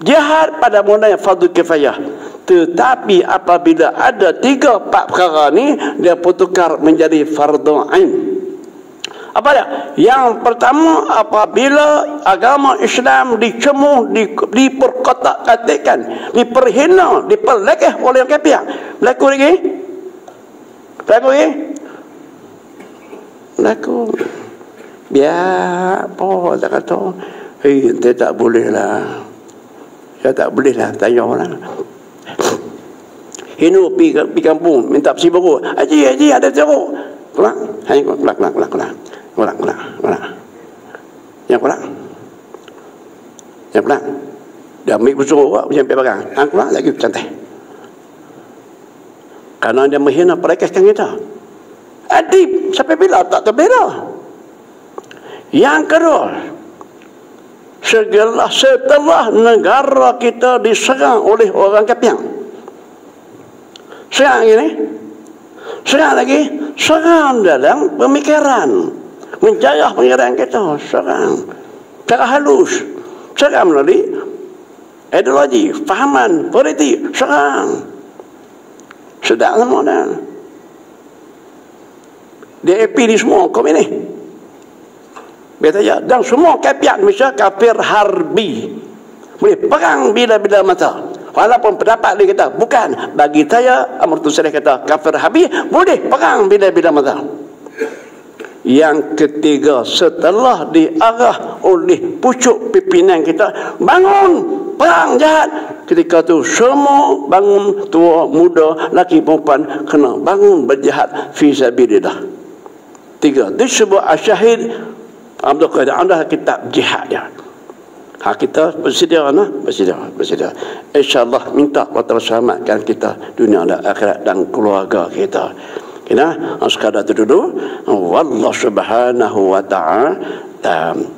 Jihad pada mulanya fardu kifayah. Tetapi apabila ada 3-4 perkara ni, dia bertukar menjadi fardu ain. Apa dia? Yang pertama, apabila agama Islam dicemuh, diperkotak-katikkan, diperhina, diperlekeh oleh orang kafir. Berlaku lagi? Biar apa tak kata. Dia tak boleh lah. Saya tak boleh lah tanya orang. Hinu pergi kampung minta besi baru. Haji ada jeruk. Kelak. Hanya kelak. Yang kelak. Dia ambil busuk awak sampai barang. Kelak lagi cantik. Karena dia menghina perekeskan kita. Adib sampai bila tak terbela. Yang kedua, setelah negara kita diserang oleh orang kafir, serang dalam pemikiran, menjarah pemikiran kita, serang cara halus, serang melalui ideologi, fahaman, politik, serang sedang semua dah. DAP ni semua kau ini biar saja. Dan semua kafir Malaysia kafir harbi, boleh perang bila-bila masa. Walaupun pendapat dia kata bukan, bagi saya Amr Tusalih kata kafir harbi boleh perang bila-bila masa. Yang ketiga, setelah diarah oleh pucuk pimpinan kita, bangun perang jahat. Ketika tu semua bangun, tua, muda, laki, perempuan kena bangun berjihad fi sabilillah. 3. Disebut asyahid Abdul Qadir anda kitab jihad dia. Kita bersedia bersedia. InsyaAllah minta Allah selamatkan kita dunia dan akhirat dan keluarga kita. Kena sekadar itu dulu. Wallah subhanahu wa ta'ala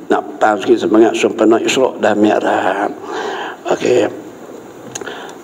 nak sikit semangat sempena Isra dan Mi'raj. Okey.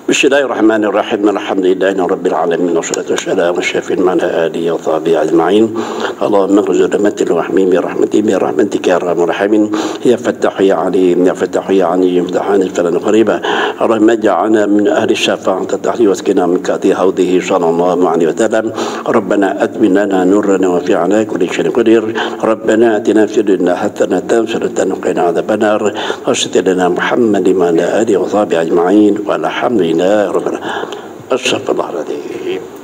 Bismillahirrahmanirrahim. Alhamdulillahi rabbil alamin wassalatu wassalamu ala syafil ala alihi wa sahbihi ajma'in. Allahumma khudh rahmatil rahmin bi rahmatika ya arhamar rahimin ya fattah ya alim ya fattah ya alim imtihan falan qariba. Allahumma ij'alna min ahli syafa'ati tahdi waskina min kati hawdihi sallallahu alaihi wasallam. Rabbana atmina lana nurana wa fi ala kulli shay'in qadir. Rabbana atina fid dunya hasanatan wa qina adzaban nar. Wassallallahu Muhammadin wa ala alihi wa sahbihi ajma'in. Walhamdulillah. Astagfirullahaladzim.